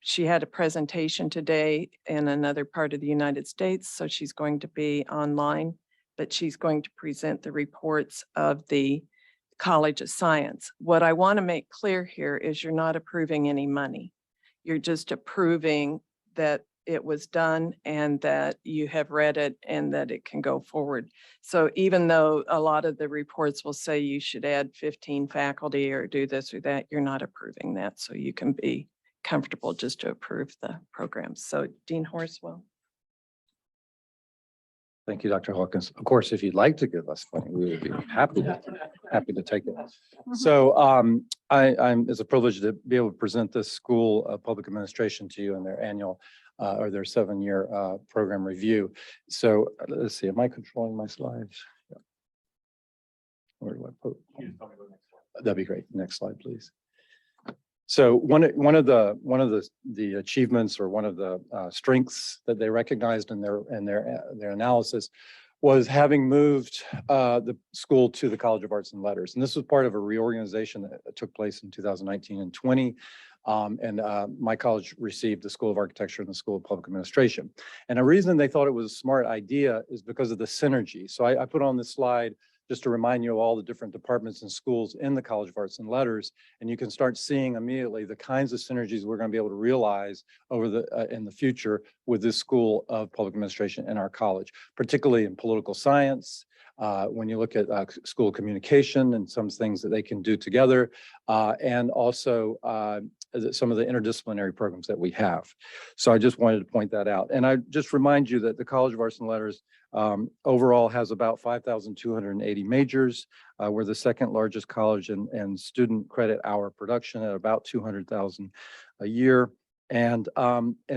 she had a presentation today in another part of the United States, so she's going to be online, but she's going to present the reports of the College of Science. What I want to make clear here is you're not approving any money. You're just approving that it was done and that you have read it and that it can go forward. So even though a lot of the reports will say you should add 15 faculty or do this or that, you're not approving that. So you can be comfortable just to approve the programs. So Dean Horswell. Thank you, Dr. Hawkins. Of course, if you'd like to give us money, we would be happy to take it. So it's a privilege to be able to present this School of Public Administration to you in their annual or their 7-year program review. So let's see, am I controlling my slides? Yeah. Where do I put? That'd be great. Next slide, please. So one of the achievements or one of the strengths that they recognized in their analysis was having moved the school to the College of Arts and Letters. And this was part of a reorganization that took place in 2019 and 20. My college received the School of Architecture and the School of Public Administration. And a reason they thought it was a smart idea is because of the synergy. So I put on this slide just to remind you of all the different departments and schools in the College of Arts and Letters, and you can start seeing immediately the kinds of synergies we're going to be able to realize over in the future with this School of Public Administration in our college, particularly in political science. When you look at school communication and some things that they can do together, and also some of the interdisciplinary programs that we have. So I just wanted to point that out. And I just remind you that the College of Arts and Letters overall has about 5,280 majors. We're the second largest college in student credit hour production at about 200,000 a year. And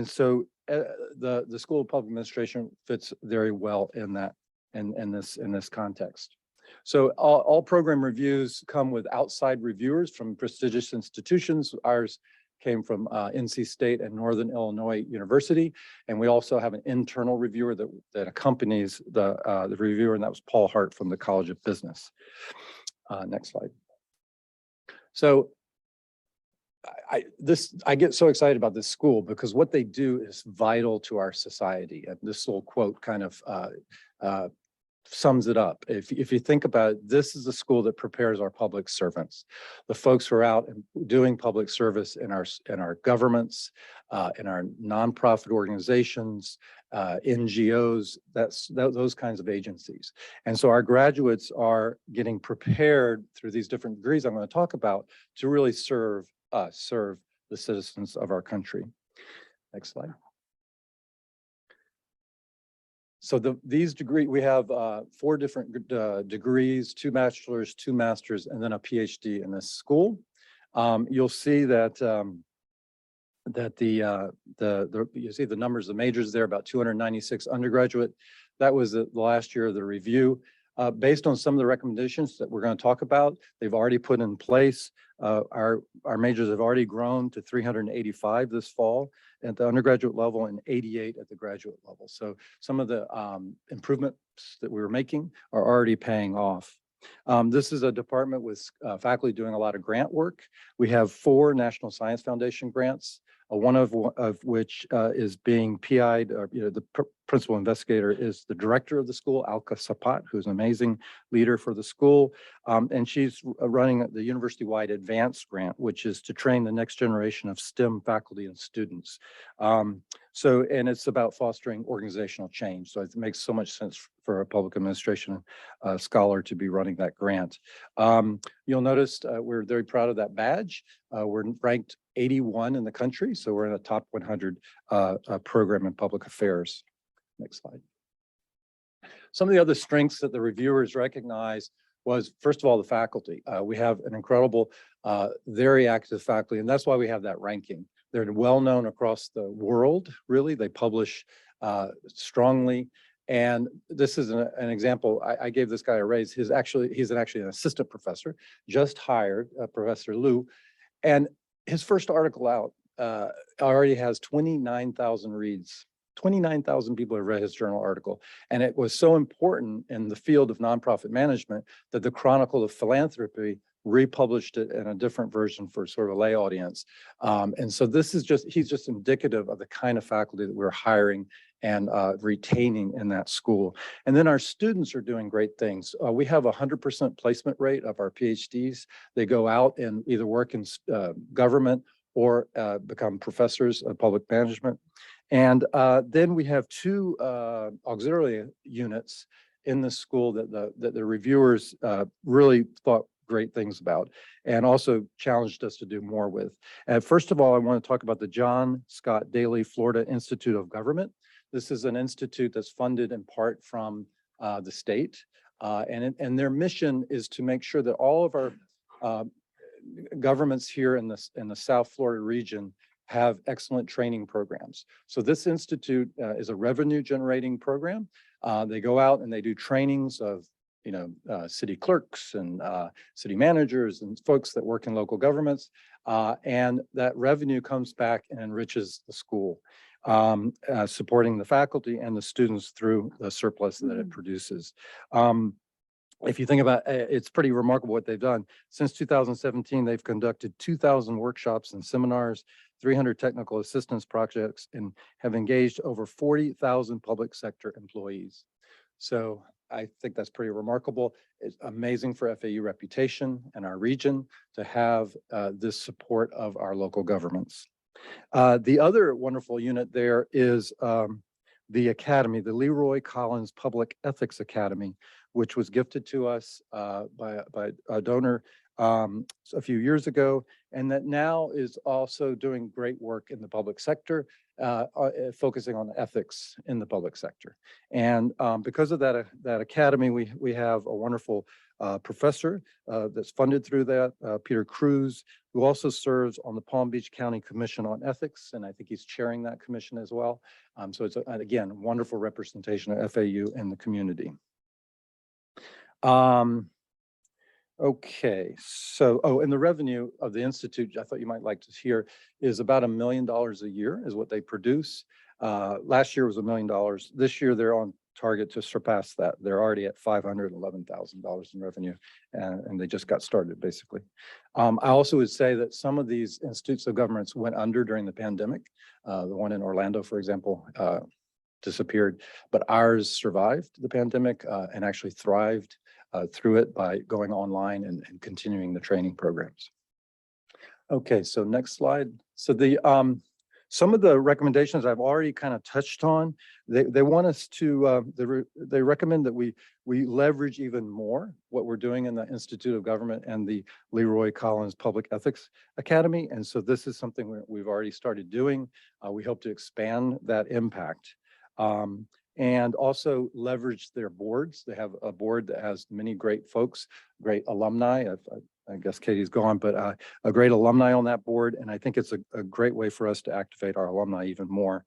so the School of Public Administration fits very well in that, in this context. So all program reviews come with outside reviewers from prestigious institutions. Ours came from NC State and Northern Illinois University. And we also have an internal reviewer that accompanies the reviewer, and that was Paul Hart from the College of Business. Next slide. So I get so excited about this school because what they do is vital to our society. And this little quote kind of sums it up. If you think about it, this is a school that prepares our public servants, the folks who are out and doing public service in our governments, in our nonprofit organizations, NGOs, those kinds of agencies. And so our graduates are getting prepared through these different degrees I'm going to talk about to really serve the citizens of our country. Next slide. So these degrees, we have 4 different degrees, 2 bachelors, 2 masters, and then a PhD in this school. You'll see that you see the numbers of majors there, about 296 undergraduate. That was the last year of the review. Based on some of the recommendations that we're going to talk about, they've already put in place. Our majors have already grown to 385 this fall at the undergraduate level and 88 at the graduate level. So some of the improvements that we were making are already paying off. This is a department with faculty doing a lot of grant work. We have 4 National Science Foundation grants, one of which is being PI'd, the principal investigator is the director of the school, Alka Sapat, who's an amazing leader for the school. And she's running the university-wide advanced grant, which is to train the next generation of STEM faculty and students. And it's about fostering organizational change. So it makes so much sense for a public administration scholar to be running that grant. You'll notice we're very proud of that badge. We're ranked 81 in the country, so we're in a top 100 program in public affairs. Next slide. Some of the other strengths that the reviewers recognize was, first of all, the faculty. We have an incredible, very active faculty, and that's why we have that ranking. They're well known across the world, really. They publish strongly. And this is an example. I gave this guy a raise. He's actually an assistant professor, just hired, Professor Liu. And his first article out already has 29,000 reads. 29,000 people have read his journal article. And it was so important in the field of nonprofit management that the Chronicle of Philanthropy republished it in a different version for sort of a lay audience. And so this is he's just indicative of the kind of faculty that we're hiring and retaining in that school. And then our students are doing great things. We have 100% placement rate of our PhDs. They go out and either work in government or become professors of public management. And then we have 2 auxiliary units in the school that the reviewers really thought great things about and also challenged us to do more with. First of all, I want to talk about the John Scott Daly Florida Institute of Government. This is an institute that's funded in part from the state. And their mission is to make sure that all of our governments here in the South Florida region have excellent training programs. So this institute is a revenue generating program. They go out and they do trainings of city clerks and city managers and folks that work in local governments. And that revenue comes back and enriches the school, supporting the faculty and the students through the surplus that it produces. If you think about it, it's pretty remarkable what they've done. Since 2017, they've conducted 2,000 workshops and seminars, 300 technical assistance projects, and have engaged over 40,000 public sector employees. So I think that's pretty remarkable. It's amazing for FAU reputation and our region to have this support of our local governments. The other wonderful unit there is the Academy, the Leroy Collins Public Ethics Academy, which was gifted to us by a donor a few years ago, and that now is also doing great work in the public sector, focusing on ethics in the public sector. And because of that academy, we have a wonderful professor that's funded through that, Peter Cruz, who also serves on the Palm Beach County Commission on Ethics, and I think he's chairing that commission as well. So it's, again, wonderful representation of FAU in the community. Okay, so, and the revenue of the Institute, I thought you might like to hear, is about $1 million a year is what they produce. Last year was $1 million. This year they're on target to surpass that. They're already at $511,000 in revenue, and they just got started basically. I also would say that some of these institutes of governments went under during the pandemic. The one in Orlando, for example, disappeared, but ours survived the pandemic and actually thrived through it by going online and continuing the training programs. Okay, so next slide. So the some of the recommendations I've already kind of touched on. They want us to they recommend that we leverage even more what we're doing in the Institute of Government and the Leroy Collins Public Ethics Academy. And so this is something we've already started doing. We hope to expand that impact. And also leverage their boards. They have a board that has many great folks, great alumni. I guess Katie's gone, but a great alumni on that board. And I think it's a great way for us to activate our alumni even more.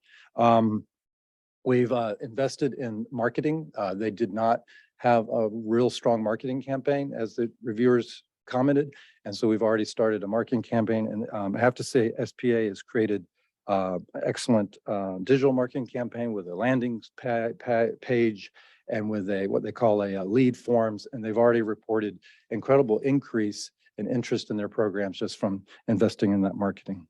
We've invested in marketing. They did not have a real strong marketing campaign, as the reviewers commented. And so we've already started a marketing campaign. And I have to say, SPA has created excellent digital marketing campaign with a landing page and with what they call a lead forms, and they've already reported incredible increase in interest in their programs just from investing in that marketing.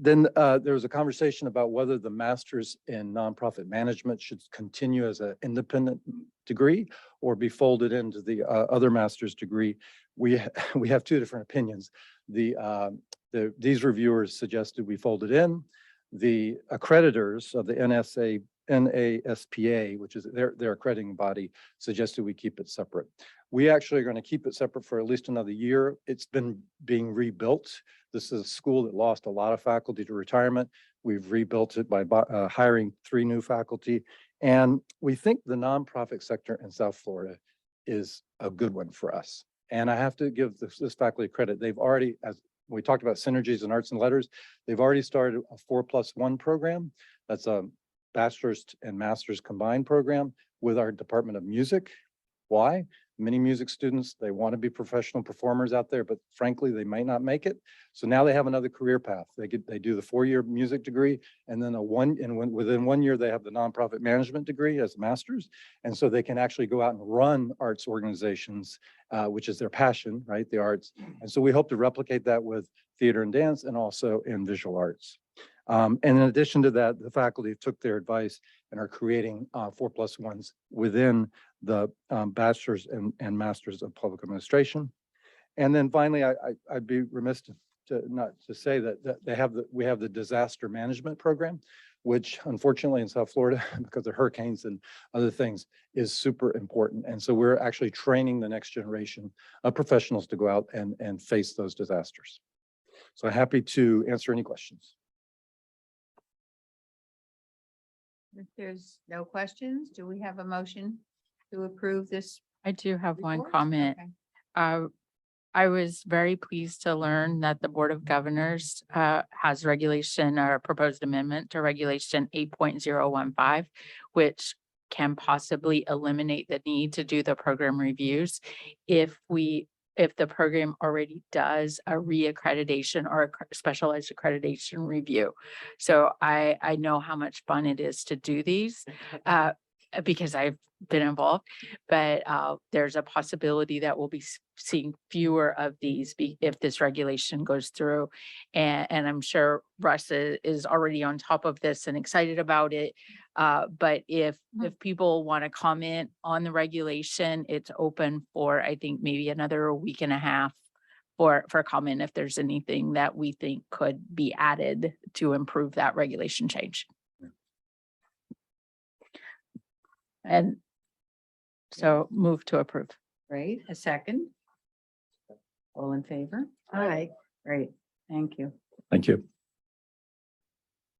Then there was a conversation about whether the master's in nonprofit management should continue as an independent degree or be folded into the other master's degree. We have 2 different opinions. These reviewers suggested we fold it in. The accreditors of the NASPA, which is their accrediting body, suggested we keep it separate. We actually are going to keep it separate for at least another year. It's been being rebuilt. This is a school that lost a lot of faculty to retirement. We've rebuilt it by hiring 3 new faculty. And we think the nonprofit sector in South Florida is a good one for us. And I have to give this faculty credit. They've already, as we talked about synergies in arts and letters, they've already started a 4+1 program. That's a bachelor's and master's combined program with our Department of Music. Why? many music students, they want to be professional performers out there, but frankly, they might not make it. So now they have another career path. They do the 4-year music degree, and then within 1 year, they have the nonprofit management degree as a master's. And so they can actually go out and run arts organizations, which is their passion, right? The arts. And so we hope to replicate that with theater and dance and also in visual arts. And in addition to that, the faculty took their advice and are creating 4+1s within the bachelor's and master's of public administration. And then finally, I'd be remiss to not to say that we have the disaster management program, which unfortunately in South Florida, because of hurricanes and other things, is super important. And so we're actually training the next generation of professionals to go out and face those disasters. So happy to answer any questions. If there's no questions, do we have a motion to approve this? I do have one report? comment. Okay. I was very pleased to learn that the Board of Governors has regulation or a proposed amendment to regulation 8.015, which can possibly eliminate the need to do the program reviews if the program already does a reaccreditation or a specialized accreditation review. So I know how much fun it is to do these because I've been involved, but there's a possibility that we'll be seeing fewer of these if this regulation goes through. And I'm sure Russ is already on top of this and excited about it. But if people want to comment on the regulation, it's open for, I think, maybe another week and a half for comment if there's anything that we think could be added to improve that regulation change. And so move to approve. Great, a second. All in favor? Aye. Great, thank you. Thank you.